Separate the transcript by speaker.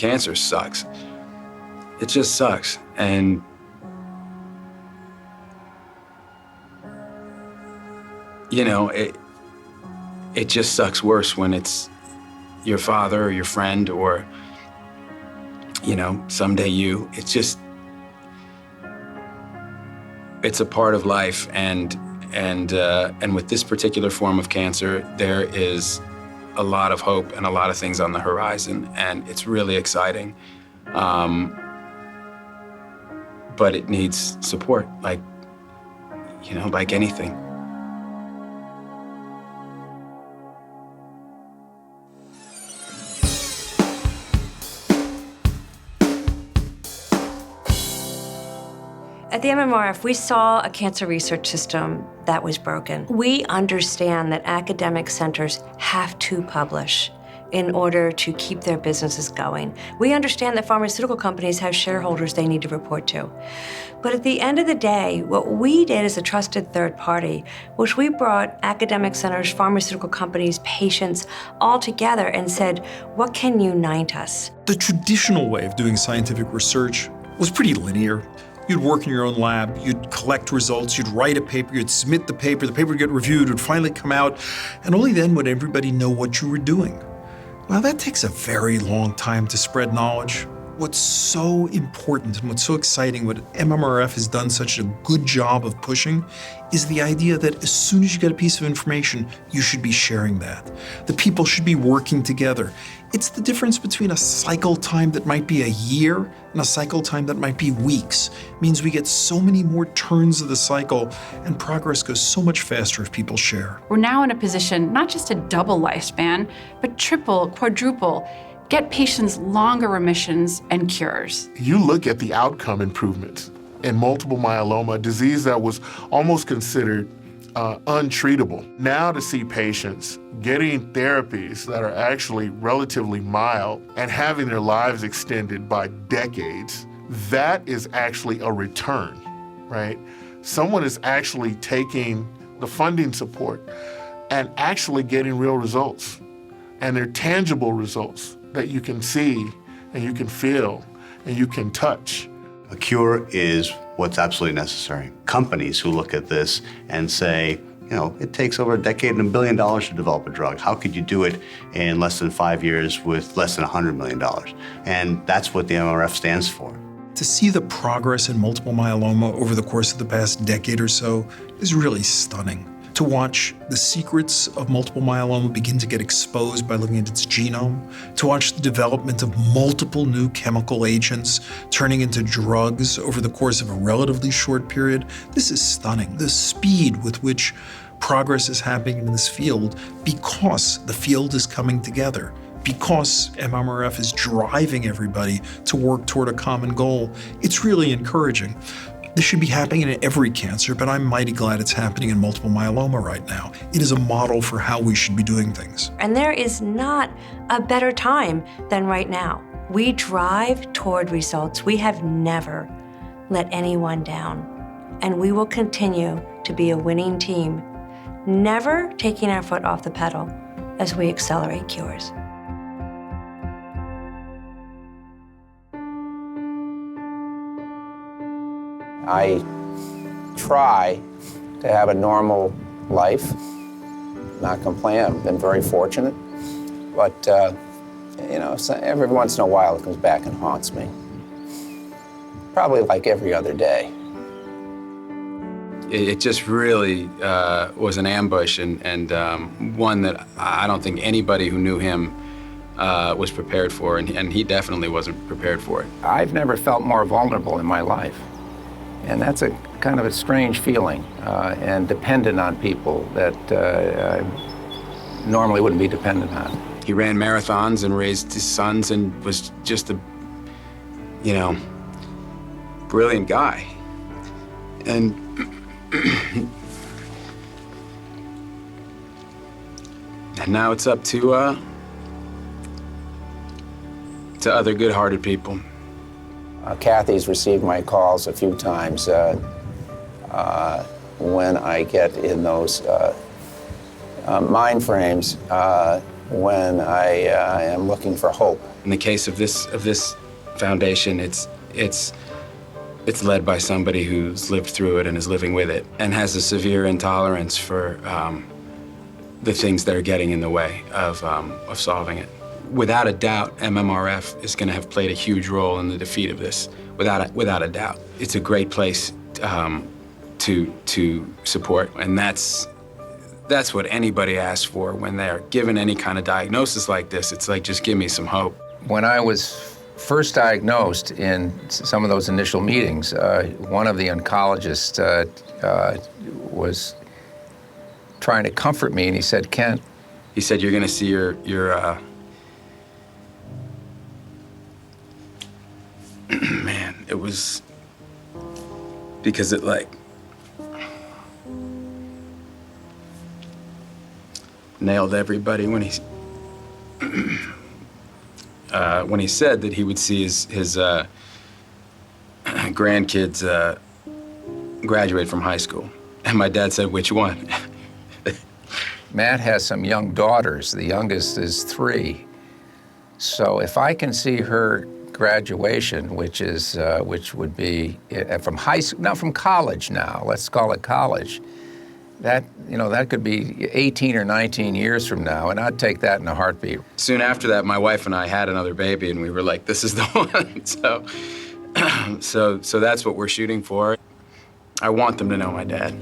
Speaker 1: cancer sucks. It just sucks. And you know, it just sucks worse when it's your father or your friend or, you know, someday you. It's just, it's a part of life. And with this particular form of cancer, there is a lot of hope and a lot of things on the horizon, and it's really exciting. But it needs support, like, you know, like anything.
Speaker 2: At the MMRF, we saw a cancer research system that was broken. We understand that academic centers have to publish in order to keep their businesses going. We understand that pharmaceutical companies have shareholders they need to report to. But at the end of the day, what we did as a trusted third party was we brought academic centers, pharmaceutical companies, patients all together and said, what can unite us?
Speaker 3: The traditional way of doing scientific research was pretty linear. You'd work in your own lab, you'd collect results, you'd write a paper, you'd submit the paper would get reviewed, it would finally come out, and only then would everybody know what you were doing. Well, that takes a very long time to spread knowledge. What's so important and what's so exciting, what MMRF has done such a good job of pushing, is the idea that as soon as you get a piece of information, you should be sharing that. The people should be working together. It's the difference between a cycle time that might be a year and a cycle time that might be weeks. It means we get so many more turns of the cycle and progress goes so much faster if people share.
Speaker 4: We're now in a position not just to double lifespan, but triple, quadruple, get patients longer remissions and cures.
Speaker 5: You look at the outcome improvements in multiple myeloma, a disease that was almost considered untreatable. Now to see patients getting therapies that are actually relatively mild and having their lives extended by decades, that is actually a return, right? Someone is actually taking the funding support and actually getting real results. And they're tangible results that you can see and you can feel and you can touch.
Speaker 6: A cure is what's absolutely necessary. Companies who look at this and say, you know, it takes over a decade and $1 billion to develop a drug. How could you do it in less than 5 years with less than $100 million? And that's what the MMRF stands for.
Speaker 3: To see the progress in multiple myeloma over the course of the past decade or so is really stunning. To watch the secrets of multiple myeloma begin to get exposed by looking at its genome, to watch the development of multiple new chemical agents turning into drugs over the course of a relatively short period, this is stunning. The speed with which progress is happening in this field because the field is coming together, because MMRF is driving everybody to work toward a common goal, it's really encouraging. This should be happening in every cancer, but I'm mighty glad it's happening in multiple myeloma right now. It is a model for how we should be doing things.
Speaker 2: And there is not a better time than right now. We drive toward results. We have never let anyone down. And we will continue to be a winning team, never taking our foot off the pedal as we accelerate cures.
Speaker 7: I try to have a normal life, not complain. I've been very fortunate, but you know, every once in a while it comes back and haunts me. Probably like every other day.
Speaker 1: It just really was an ambush and one that I don't think anybody who knew him was prepared for, and he definitely wasn't prepared for it.
Speaker 7: I've never felt more vulnerable in my life. And that's a kind of a strange feeling, and dependent on people that I normally wouldn't be dependent on.
Speaker 1: He ran marathons and raised his sons and was just a, you know, brilliant guy. And now it's up to other good-hearted people.
Speaker 7: Kathy's received my calls a few times when I get in those mind frames when I am looking for hope.
Speaker 1: In the case of this foundation, it's led by somebody who's lived through it and is living with it and has a severe intolerance for the things that are getting in the way of solving it. Without a doubt, MMRF is going to have played a huge role in the defeat of this, without a doubt. It's a great place to support, and that's what anybody asks for when they're given any kind of diagnosis like this. It's like, just give me some hope.
Speaker 7: When I was first diagnosed in some of those initial meetings, one of the oncologists was trying to comfort me, and he said, "Kent,"
Speaker 1: he said, "you're going to see your man." It was because it like nailed everybody when he said that he would see his grandkids graduate from high school. And my dad said, "Which one?"
Speaker 7: Matt has some young daughters. The youngest is 3. So if I can see her graduation, which would be from high school, not from college now, let's call it college, that could be 18 or 19 years from now, and I'd take that in a heartbeat.
Speaker 1: Soon after that, my wife and I had another baby, and we were like, this is the one. So that's what we're shooting for. I want them to know my dad.